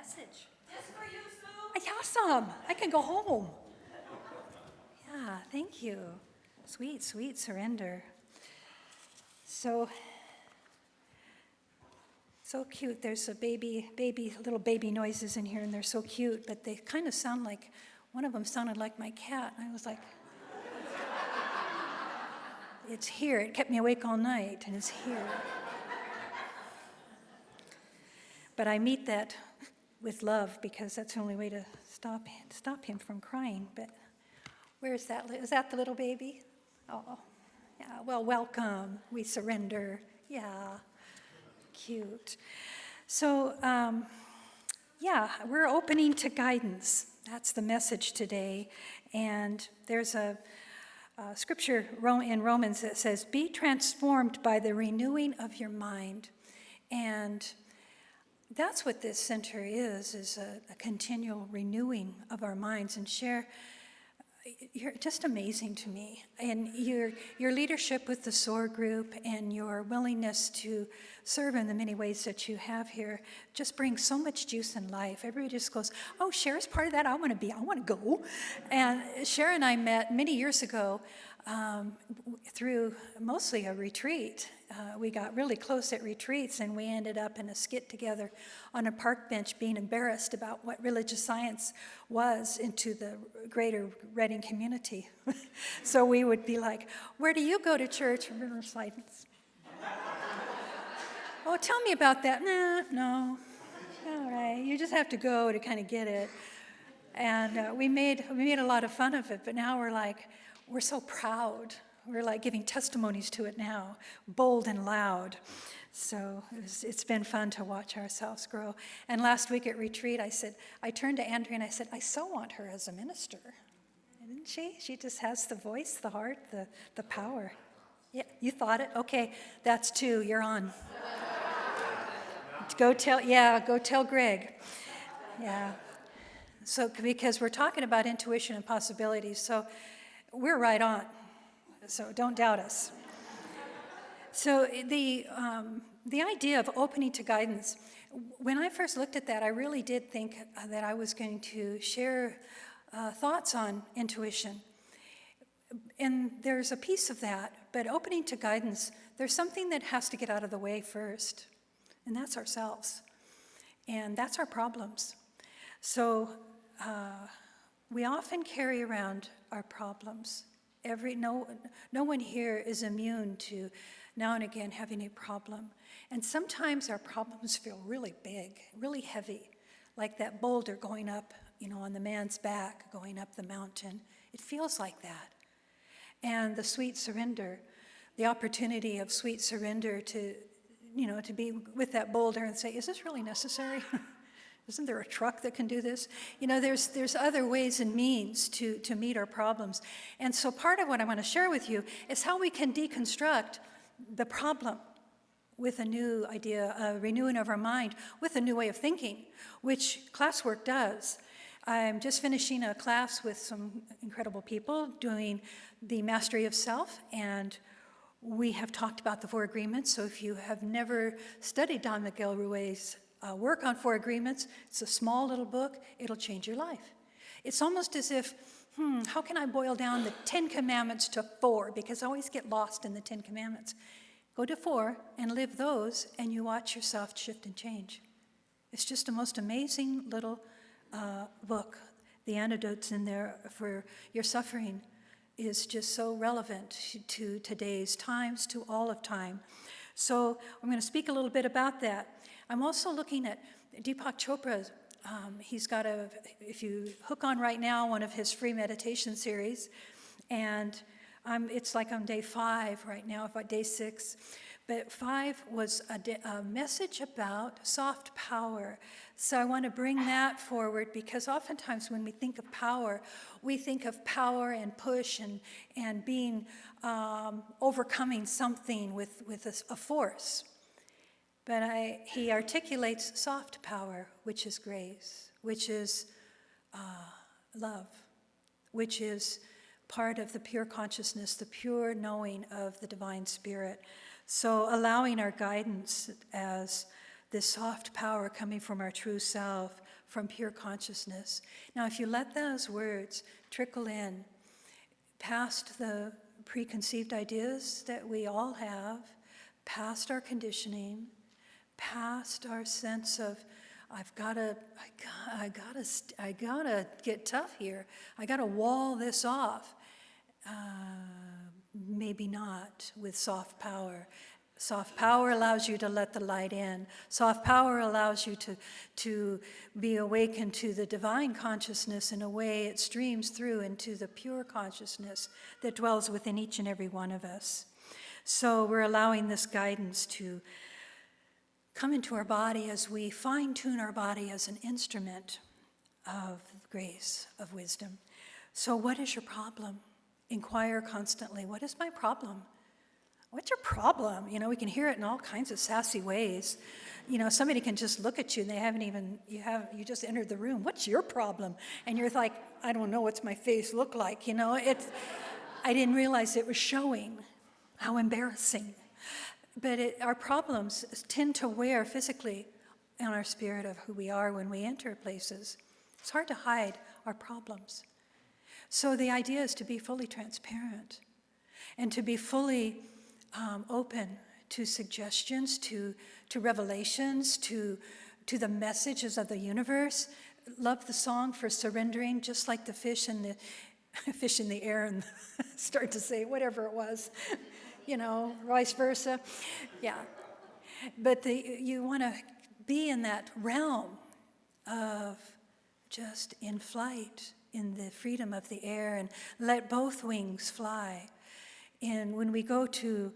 message. Just for you, Sue. Awesome. I can go home. Yeah, thank you. Sweet, sweet surrender. So cute. There's little baby noises in here, and they're so cute, but they kind of sound like, one of them sounded like my cat. And I was like, it's here. It kept me awake all night, and it's here. But I meet that with love, because that's the only way to stop him from crying. But where is that? Is that the little baby? Oh, yeah. Well, welcome. We surrender. Yeah, cute. So, we're opening to guidance. That's the message today. And there's a scripture in Romans that says, "Be transformed by the renewing of your mind." And that's what this center is a continual renewing of our minds. And Cher, you're just amazing to me. And your leadership with the SOAR group and your willingness to serve in the many ways that you have here just brings so much juice and life. Everybody just goes, oh, Cher's part of that. I want to go. And Cher and I met many years ago through mostly a retreat. We got really close at retreats, and we ended up in a skit together on a park bench being embarrassed about what religious science was into the greater Reading community. So we would be like, where do you go to church? And we were like, oh, tell me about that. No. All right, you just have to go to kind of get it. And we made a lot of fun of it, but now we're so proud. We're like giving testimonies to it now, bold and loud. So it's been fun to watch ourselves grow. And last week at retreat, I turned to Andrea and I said, I so want her as a minister. Didn't she? She just has the voice, the heart, the power. Yeah, you thought it? Okay, that's 2. You're on. Go tell Greg. Yeah. So because we're talking about intuition and possibilities, so we're right on. So don't doubt us. So the idea of opening to guidance, when I first looked at that, I really did think that I was going to share thoughts on intuition. And there's a piece of that, but opening to guidance, there's something that has to get out of the way first, and that's ourselves. And that's our problems. So we often carry around our problems. No one here is immune to now and again having a problem. And sometimes our problems feel really big, really heavy, like that boulder going up, on the man's back, going up the mountain. It feels like that. And the sweet surrender, the opportunity of sweet surrender to be with that boulder and say, is this really necessary? Isn't there a truck that can do this? There's other ways and means to meet our problems. And so part of what I want to share with you is how we can deconstruct the problem with a new idea, a renewing of our mind, with a new way of thinking, which classwork does. I'm just finishing a class with some incredible people doing the mastery of self, and we have talked about the 4 agreements. So if you have never studied Don Miguel Ruiz's work on 4 agreements, it's a small little book, it'll change your life. It's almost as if, how can I boil down the 10 commandments to 4? Because I always get lost in the 10 commandments. Go to 4 and live those, and you watch yourself shift and change. It's just a most amazing little book. The antidotes in there for your suffering is just so relevant to today's times, to all of time. So I'm going to speak a little bit about that. I'm also looking at Deepak Chopra's. He's got if you hook on right now, one of his free meditation series, and it's like on day 5 right now, about day 6. But 5 was a message about soft power. So I want to bring that forward, because oftentimes when we think of power, we think of power and push and being overcoming something with a force. But he articulates soft power, which is grace, which is love, which is part of the pure consciousness, the pure knowing of the divine spirit. So allowing our guidance as this soft power coming from our true self, from pure consciousness. Now, if you let those words trickle in past the preconceived ideas that we all have, past our conditioning, past our sense of, I gotta get tough here. I gotta wall this off. Maybe not with soft power. Soft power allows you to let the light in. Soft power allows you to be awakened to the divine consciousness in a way it streams through into the pure consciousness that dwells within each and every one of us. So we're allowing this guidance to come into our body as we fine-tune our body as an instrument of grace, of wisdom. So what is your problem? Inquire constantly. What is my problem? What's your problem? You know, we can hear it in all kinds of sassy ways. You know, somebody can just look at you and they haven't even, you just entered the room. What's your problem? And you're like, I don't know, what's my face look like? You know, I didn't realize it was showing. How embarrassing. But our problems tend to wear physically on our spirit of who we are when we enter places. It's hard to hide our problems. So the idea is to be fully transparent and to be fully open to suggestions, to revelations, to the messages of the universe. Love the song for surrendering, just like the fish in the air and start to say whatever it was, you know, vice versa. Yeah. But you want to be in that realm of just in flight, in the freedom of the air, and let both wings fly. And when we go to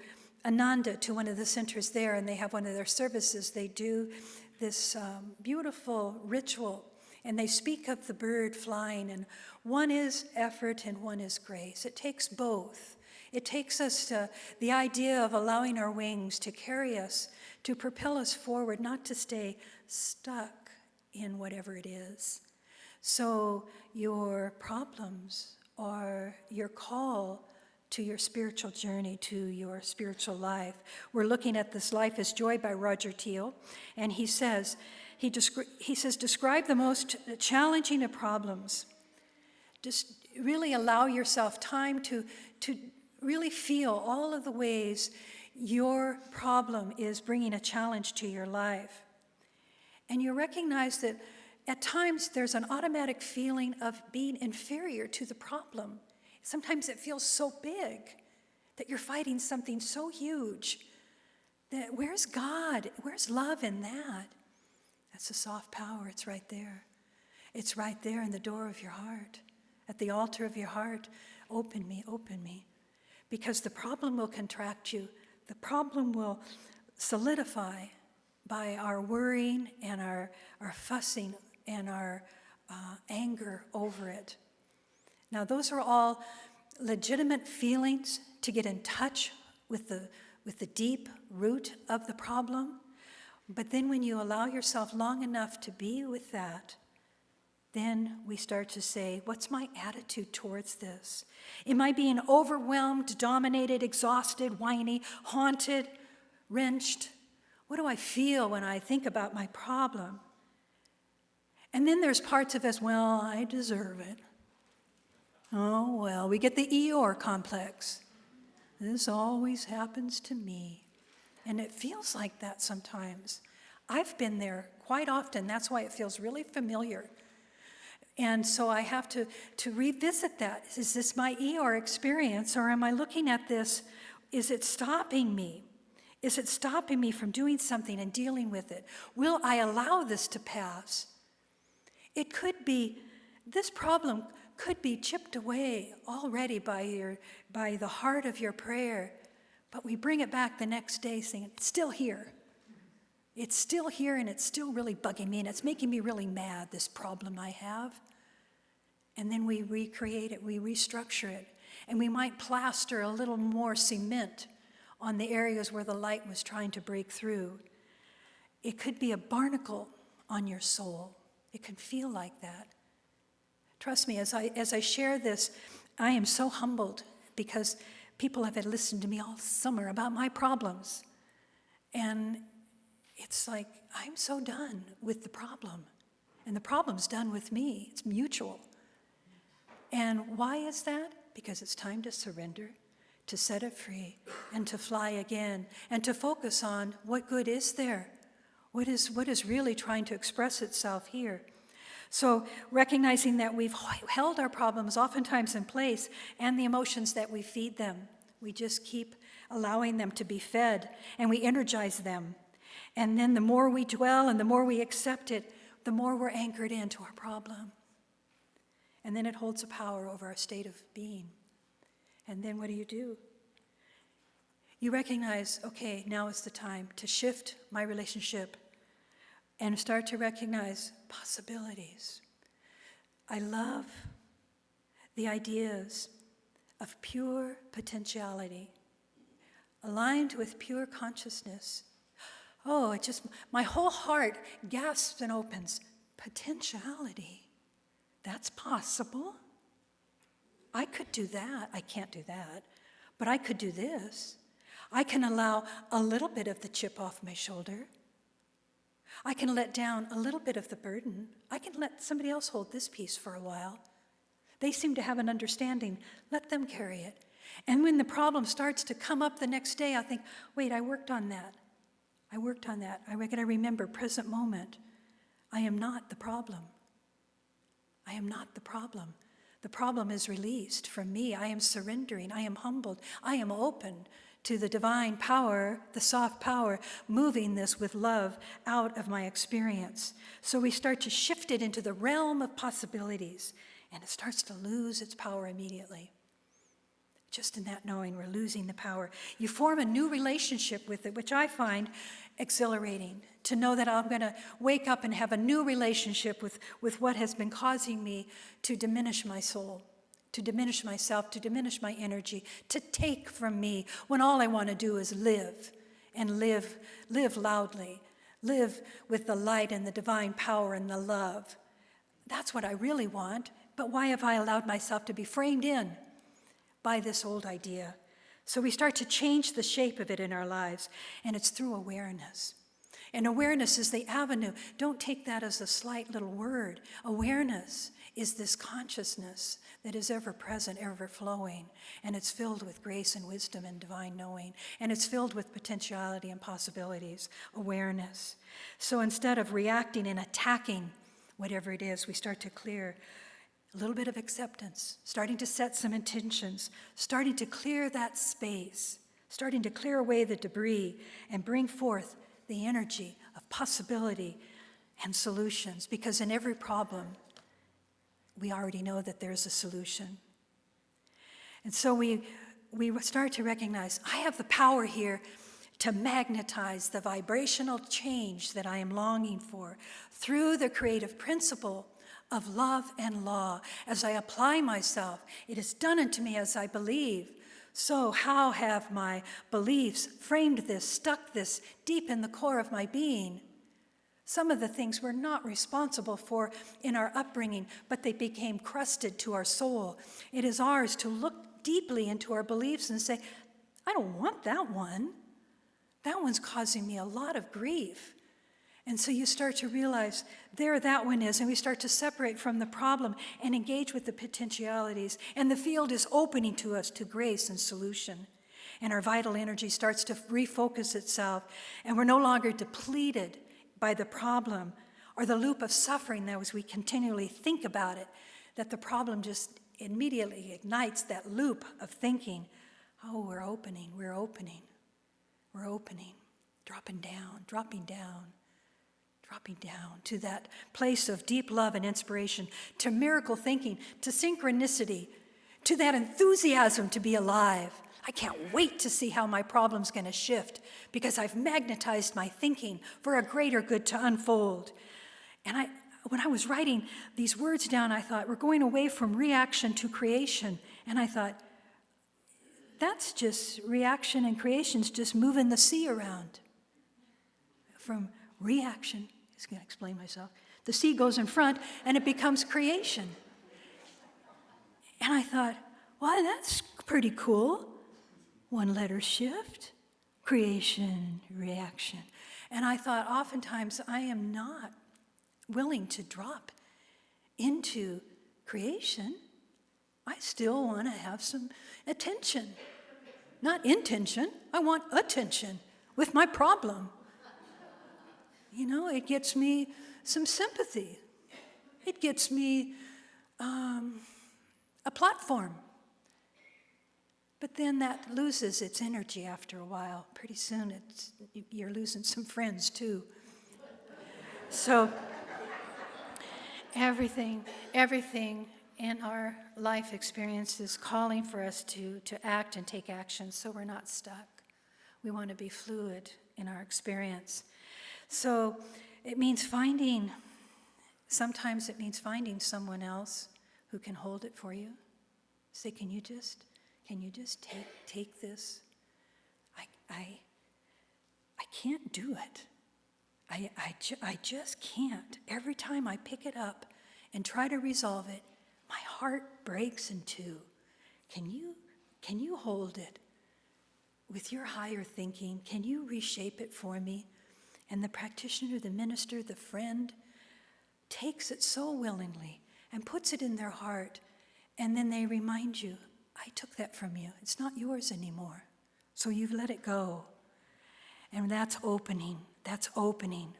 Ananda, to one of the centers there, and they have one of their services, they do this beautiful ritual, and they speak of the bird flying, and one is effort and one is grace. It takes both. It takes us to the idea of allowing our wings to carry us, to propel us forward, not to stay stuck in whatever it is. So your problems are your call to your spiritual journey, to your spiritual life. We're looking at This Life is Joy by Roger Teal, and he says, describe the most challenging of problems. Just really allow yourself time to really feel all of the ways your problem is bringing a challenge to your life. And you recognize that at times there's an automatic feeling of being inferior to the problem. Sometimes it feels so big that you're fighting something so huge. That where's God? Where's love in that? That's a soft power. It's right there. It's right there in the door of your heart. At the altar of your heart, open me, open me. Because the problem will contract you. The problem will solidify by our worrying and our fussing and our anger over it. Now, those are all legitimate feelings to get in touch with the deep root of the problem. But then when you allow yourself long enough to be with that, then we start to say, what's my attitude towards this? Am I being overwhelmed, dominated, exhausted, whiny, haunted, wrenched? What do I feel when I think about my problem? And then there's parts of us, well, I deserve it. Oh, well, we get the Eeyore complex. This always happens to me. And it feels like that sometimes. I've been there quite often. That's why it feels really familiar. And so I have to revisit that. Is this my Eeyore experience, or am I looking at this? Is it stopping me? Is it stopping me from doing something and dealing with it? Will I allow this to pass? It could be, this problem could be chipped away already by the heart of your prayer, but we bring it back the next day saying, it's still here. It's still here, and it's still really bugging me, and it's making me really mad, this problem I have. And then we recreate it, we restructure it, and we might plaster a little more cement on the areas where the light was trying to break through. It could be a barnacle on your soul. It can feel like that. Trust me, as I share this, I am so humbled because people have listened to me all summer about my problems. And it's like I'm so done with the problem. And the problem's done with me. It's mutual. And why is that? Because it's time to surrender, to set it free, and to fly again, and to focus on what good is there, what is really trying to express itself here. So recognizing that we've held our problems oftentimes in place, and the emotions that we feed them, we just keep allowing them to be fed, and we energize them. And then the more we dwell and the more we accept it, the more we're anchored into our problem. And then it holds a power over our state of being. And then what do? You recognize, okay, now is the time to shift my relationship and start to recognize possibilities. I love the ideas of pure potentiality, aligned with pure consciousness. Oh, my whole heart gasps and opens. Potentiality. That's possible. I could do that. I can't do that. But I could do this. I can allow a little bit of the chip off my shoulder. I can let down a little bit of the burden. I can let somebody else hold this piece for a while. They seem to have an understanding. Let them carry it. And when the problem starts to come up the next day, I think, wait, I worked on that. I got to remember present moment. I am not the problem. I am not the problem. The problem is released from me. I am surrendering. I am humbled. I am open to the divine power, the soft power, moving this with love out of my experience. So we start to shift it into the realm of possibilities, and it starts to lose its power immediately. Just in that knowing, we're losing the power. You form a new relationship with it, which I find exhilarating, to know that I'm going to wake up and have a new relationship with what has been causing me to diminish my soul, to diminish myself, to diminish my energy, to take from me, when all I want to do is live, and live loudly, live with the light and the divine power and the love. That's what I really want, but why have I allowed myself to be framed in by this old idea? So we start to change the shape of it in our lives, and it's through awareness. And awareness is the avenue. Don't take that as a slight little word. Awareness is this consciousness that is ever present, ever flowing, and it's filled with grace and wisdom and divine knowing, and it's filled with potentiality and possibilities, awareness. So instead of reacting and attacking whatever it is, we start to clear a little bit of acceptance, starting to set some intentions, starting to clear that space, starting to clear away the debris and bring forth the energy of possibility and solutions. Because in every problem, we already know that there's a solution. And so we start to recognize, I have the power here to magnetize the vibrational change that I am longing for through the creative principle of love and law. As I apply myself, it is done unto me as I believe. So how have my beliefs framed this, stuck this deep in the core of my being? Some of the things we're not responsible for in our upbringing, but they became crusted to our soul. It is ours to look deeply into our beliefs and say, I don't want that one. That one's causing me a lot of grief. And so you start to realize there that one is, and we start to separate from the problem and engage with the potentialities. And the field is opening to us to grace and solution. And our vital energy starts to refocus itself, and we're no longer depleted by the problem or the loop of suffering that as we continually think about it, that the problem just immediately ignites that loop of thinking. Oh, we're opening, dropping down to that place of deep love and inspiration, to miracle thinking, to synchronicity, to that enthusiasm to be alive. I can't wait to see how my problem's going to shift because I've magnetized my thinking for a greater good to unfold. And when I was writing these words down, I thought, we're going away from reaction to creation. And I thought, that's just reaction and creation's just moving the sea around. From reaction, I'm just going to explain myself. The sea goes in front and it becomes creation. And I thought, well, that's pretty cool. One letter shift, creation, reaction. And I thought, oftentimes I am not willing to drop into creation. I still want to have some attention. Not intention, I want attention with my problem. It gets me some sympathy. It gets me a platform. But then that loses its energy after a while. Pretty soon you're losing some friends too. So everything in our life experience is calling for us to act and take action so we're not stuck. We want to be fluid in our experience. So sometimes it means finding someone else who can hold it for you. Say, can you just take this? I can't do it. I just can't. Every time I pick it up and try to resolve it, my heart breaks in two. Can you hold it with your higher thinking? Can you reshape it for me? And the practitioner, the minister, the friend takes it so willingly and puts it in their heart, and then they remind you, I took that from you. It's not yours anymore. So you've let it go. And that's opening,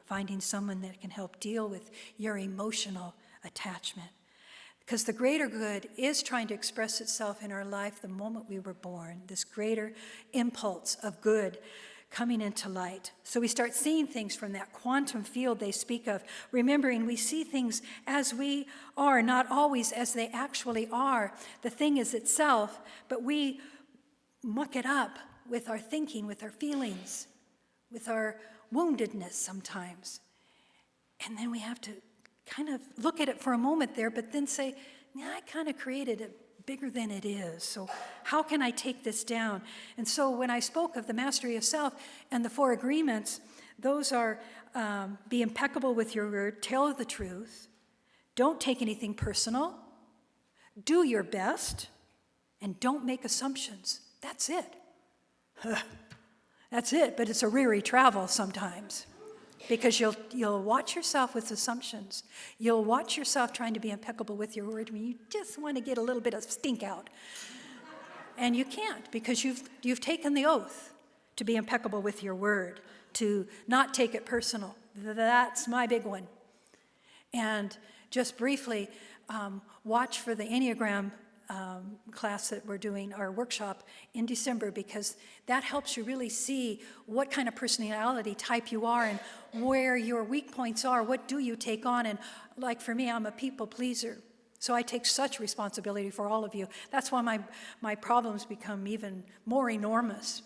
finding someone that can help deal with your emotional attachment. Because the greater good is trying to express itself in our life the moment we were born, this greater impulse of good coming into light. So we start seeing things from that quantum field they speak of, remembering we see things as we are, not always as they actually are. The thing is itself, but we muck it up with our thinking, with our feelings, with our woundedness sometimes. And then we have to kind of look at it for a moment there, but then say, yeah, I kind of created it bigger than it is. So how can I take this down? And so when I spoke of the mastery of self and the 4 agreements, those are be impeccable with your word, tell the truth, don't take anything personal, do your best, and don't make assumptions. That's it. That's it, but it's a weary travel sometimes. Because you'll watch yourself with assumptions. You'll watch yourself trying to be impeccable with your word when you just want to get a little bit of stink out. And you can't, because you've taken the oath to be impeccable with your word, to not take it personal. That's my big one. And just briefly, watch for the Enneagram class that we're doing, our workshop in December, because that helps you really see what kind of personality type you are and where your weak points are. What do you take on? And like for me, I'm a people pleaser. So I take such responsibility for all of you. That's why my problems become even more enormous.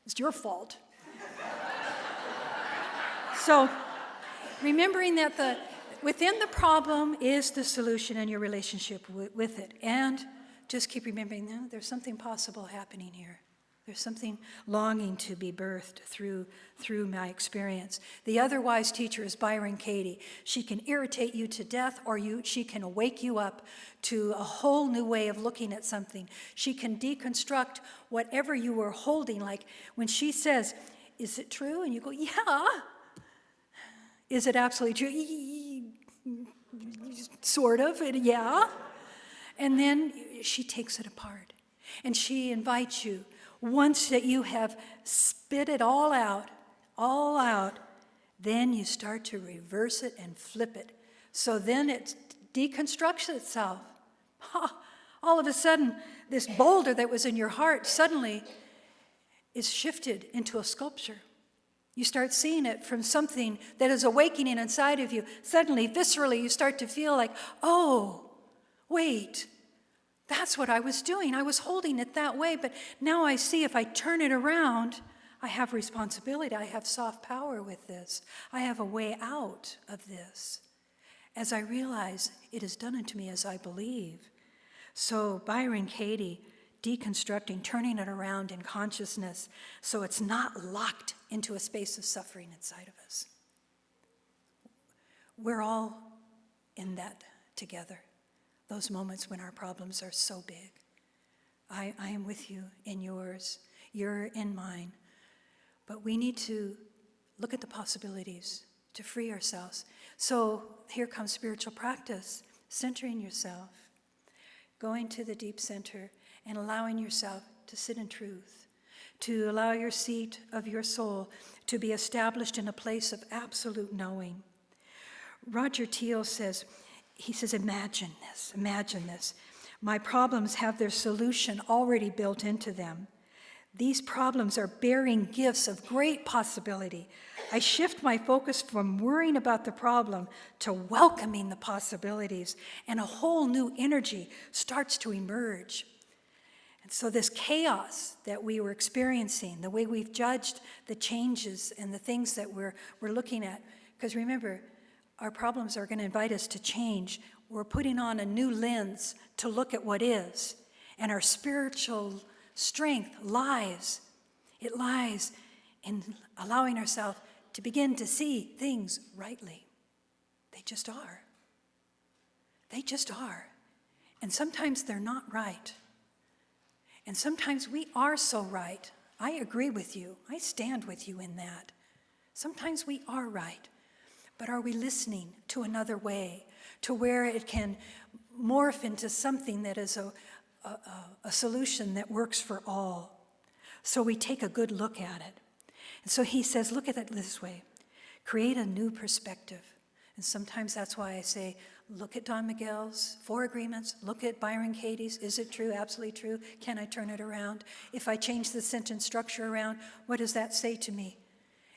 It's your fault. So remembering that within the problem is the solution and your relationship with it. And just keep remembering, no, there's something possible happening here. There's something longing to be birthed through my experience. The other wise teacher is Byron Katie. She can irritate you to death, or she can wake you up to a whole new way of looking at something. She can deconstruct whatever you were holding. Like when she says, is it true? And you go, yeah. Is it absolutely true? Sort of, yeah. And then she takes it apart. And she invites you, once that you have spit it all out, then you start to reverse it and flip it. So then it deconstructs itself. All of a sudden, this boulder that was in your heart suddenly is shifted into a sculpture. You start seeing it from something that is awakening inside of you. Suddenly, viscerally, you start to feel like, oh, wait, that's what I was doing. I was holding it that way, but now I see if I turn it around, I have responsibility. I have soft power with this. I have a way out of this. As I realize it is done unto me as I believe. So Byron Katie, deconstructing, turning it around in consciousness so it's not locked into a space of suffering inside of us. We're all in that together. Those moments when our problems are so big. I am with you in yours. You're in mine. But we need to look at the possibilities to free ourselves. So here comes spiritual practice, centering yourself, going to the deep center and allowing yourself to sit in truth, to allow your seat of your soul to be established in a place of absolute knowing. Roger Teal says, imagine this. My problems have their solution already built into them. These problems are bearing gifts of great possibility. I shift my focus from worrying about the problem to welcoming the possibilities, and a whole new energy starts to emerge. And so this chaos that we were experiencing, the way we've judged the changes and the things that we're looking at, because remember, our problems are going to invite us to change. We're putting on a new lens to look at what is, and our spiritual strength lies in allowing ourselves to begin to see things rightly. They just are. They just are. And sometimes they're not right. And sometimes we are so right. I agree with you. I stand with you in that. Sometimes we are right. But are we listening to another way, to where it can morph into something that is a solution that works for all? So we take a good look at it. And so he says, look at it this way. Create a new perspective. And sometimes that's why I say, look at Don Miguel's 4 agreements. Look at Byron Katie's. Is it true? Absolutely true. Can I turn it around? If I change the sentence structure around, what does that say to me?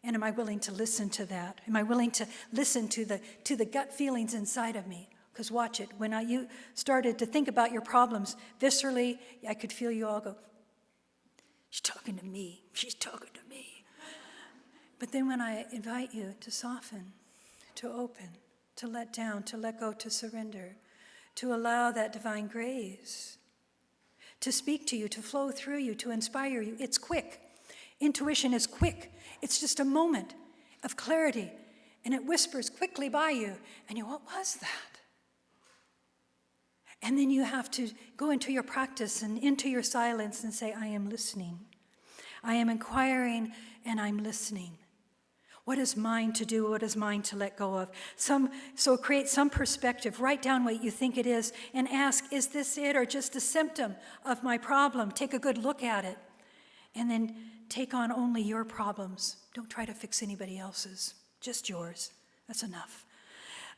And am I willing to listen to that? Am I willing to listen to the gut feelings inside of me? Because watch it. When you started to think about your problems viscerally, I could feel you all go, she's talking to me. She's talking to me. But then when I invite you to soften, to open, to let down, to let go, to surrender, to allow that divine grace to speak to you, to flow through you, to inspire you, it's quick. Intuition is quick. It's just a moment of clarity, and it whispers quickly by you, and you, what was that? And then you have to go into your practice and into your silence and say, I am listening. I am inquiring, and I'm listening. What is mine to do? What is mine to let go of? So create some perspective. Write down what you think it is and ask, is this it or just a symptom of my problem? Take a good look at it. And then take on only your problems. Don't try to fix anybody else's, just yours. That's enough.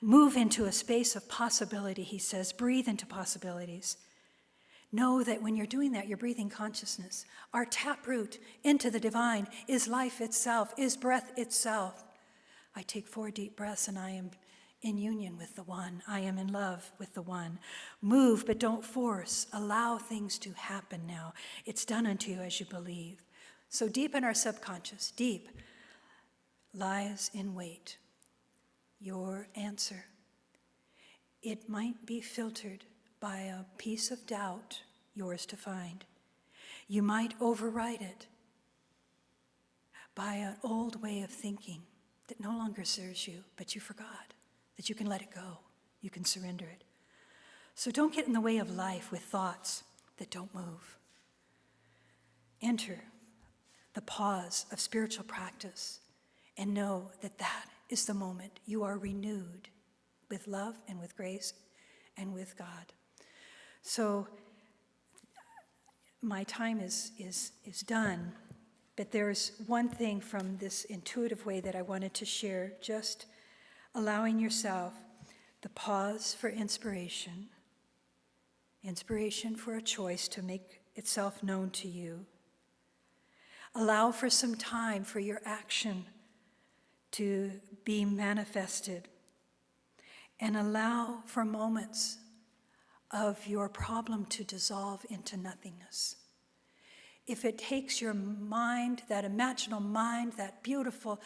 Move into a space of possibility, he says. Breathe into possibilities. Know that when you're doing that, you're breathing consciousness. Our taproot into the divine is life itself, is breath itself. I take 4 deep breaths and I am in union with the one. I am in love with the one. Move, but don't force. Allow things to happen now. It's done unto you as you believe. So deep in our subconscious, deep, lies in wait your answer. It might be filtered by a piece of doubt, yours to find. You might override it by an old way of thinking that no longer serves you, but you forgot, that you can let it go, you can surrender it. So don't get in the way of life with thoughts that don't move. Enter the pause of spiritual practice and know that that is the moment you are renewed with love and with grace and with God. So my time is done, but there's one thing from this intuitive way that I wanted to share, just allowing yourself the pause for inspiration for a choice to make itself known to you. Allow for some time for your action to be manifested, and allow for moments of your problem to dissolve into nothingness. If it takes your mind, that imaginal mind, that beautiful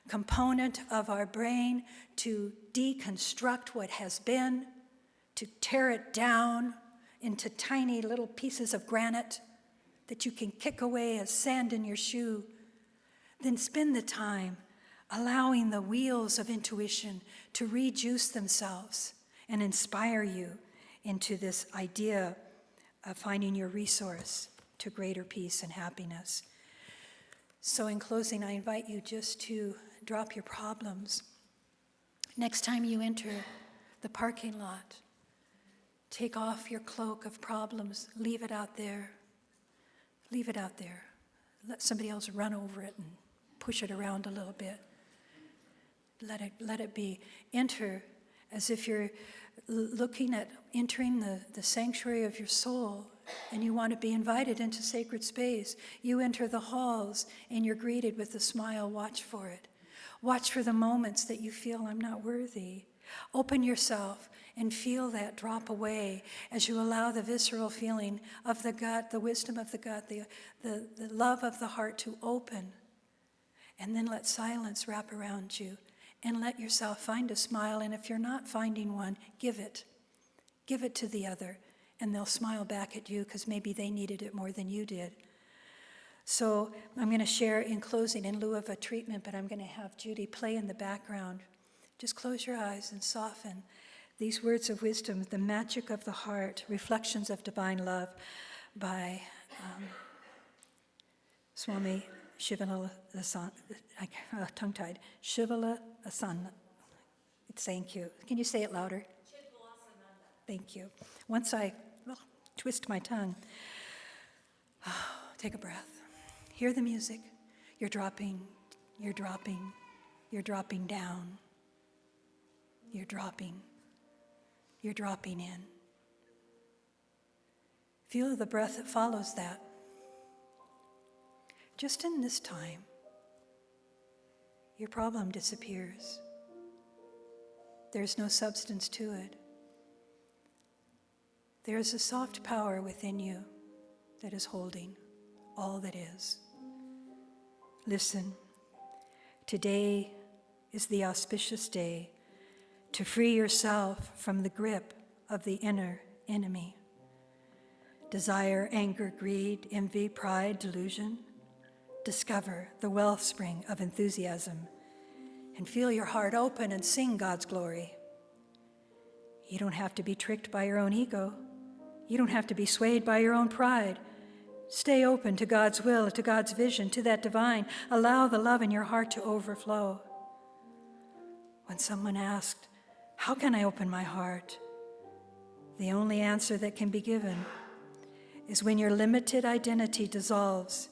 component of our brain, to deconstruct what has been, to tear it down into tiny little pieces of granite that you can kick away as sand in your shoe, then spend the time allowing the wheels of intuition to rejuice themselves and inspire you into this idea of finding your resource to greater peace and happiness. So in closing, I invite you just to drop your problems. Next time you enter the parking lot, take off your cloak of problems. Leave it out there. Leave it out there. Let somebody else run over it and push it around a little bit. Let it be. Enter as if you're looking at entering the sanctuary of your soul, and you want to be invited into sacred space. You enter the halls and you're greeted with a smile. Watch for it. Watch for the moments that you feel, I'm not worthy. Open yourself and feel that drop away as you allow the visceral feeling of the gut, the wisdom of the gut, the love of the heart to open. And then let silence wrap around you and let yourself find a smile. And if you're not finding one, give it. Give it to the other, and they'll smile back at you because maybe they needed it more than you did. So I'm going to share in closing in lieu of a treatment, but I'm going to have Judy play in the background. Just close your eyes and soften these words of wisdom, The Magic of the Heart, Reflections of Divine Love by Swami Shivananda, tongue-tied, Shivananda. Thank you. Can you say it louder? Thank you. Once I twist my tongue, take a breath. Hear the music. You're dropping down. You're dropping in. Feel the breath that follows that. Just in this time, your problem disappears. There's no substance to it. There is a soft power within you that is holding all that is. Listen, today is the auspicious day to free yourself from the grip of the inner enemy. Desire, anger, greed, envy, pride, delusion. Discover the wellspring of enthusiasm and feel your heart open and sing God's glory. You don't have to be tricked by your own ego. You don't have to be swayed by your own pride. Stay open to God's will, to God's vision, to that divine. Allow the love in your heart to overflow. When someone asked, how can I open my heart? The only answer that can be given is when your limited identity dissolves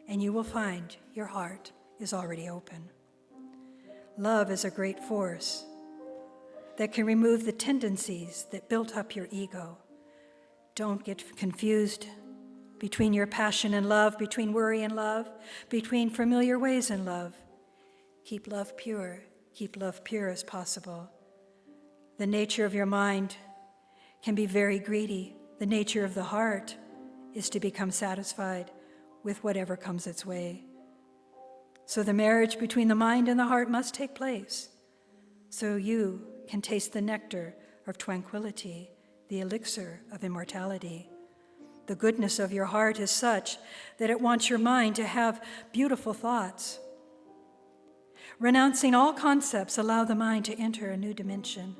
and you will find your heart is already open. Love is a great force that can remove the tendencies that built up your ego. Don't get confused between your passion and love, between worry and love, between familiar ways and love. Keep love pure. Keep love pure as possible. The nature of your mind can be very greedy. The nature of the heart is to become satisfied with whatever comes its way. So the marriage between the mind and the heart must take place so you can taste the nectar of tranquility, the elixir of immortality. The goodness of your heart is such that it wants your mind to have beautiful thoughts. Renouncing all concepts, allow the mind to enter a new dimension.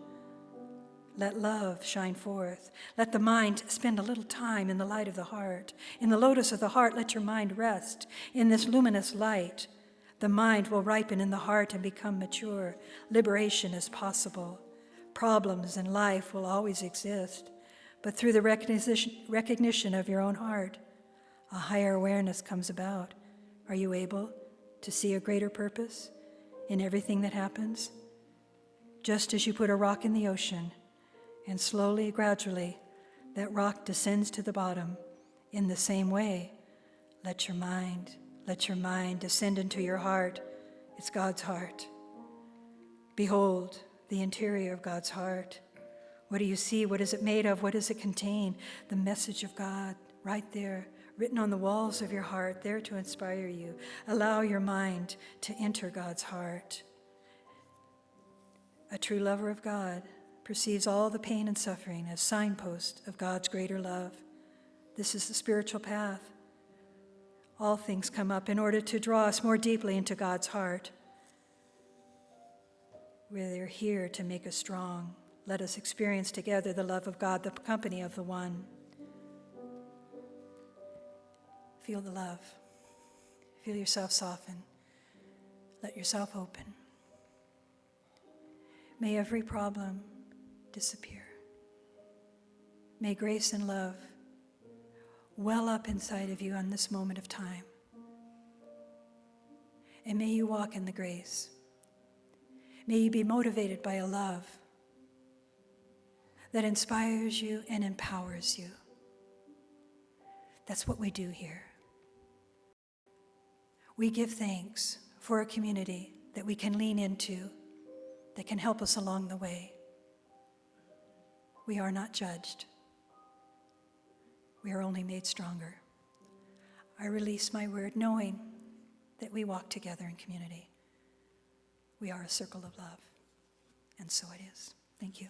Let love shine forth. Let the mind spend a little time in the light of the heart. In the lotus of the heart, let your mind rest. In this luminous light, the mind will ripen in the heart and become mature. Liberation is possible. Problems in life will always exist, but through the recognition of your own heart, a higher awareness comes about. Are you able to see a greater purpose in everything that happens? Just as you put a rock in the ocean, and slowly, gradually, that rock descends to the bottom, in the same way, let your mind descend into your heart. It's God's heart. Behold the interior of God's heart. What do you see? What is it made of? What does it contain? The message of God right there, written on the walls of your heart, there to inspire you. Allow your mind to enter God's heart. A true lover of God perceives all the pain and suffering as signposts of God's greater love. This is the spiritual path. All things come up in order to draw us more deeply into God's heart. We're here to make us strong. Let us experience together the love of God, the company of the one. Feel the love. Feel yourself soften. Let yourself open. May every problem disappear. May grace and love well up inside of you on this moment of time. And may you walk in the grace. May you be motivated by a love that inspires you and empowers you. That's what we do here. We give thanks for a community that we can lean into, that can help us along the way. We are not judged. We are only made stronger. I release my word knowing that we walk together in community. We are a circle of love, and so it is. Thank you.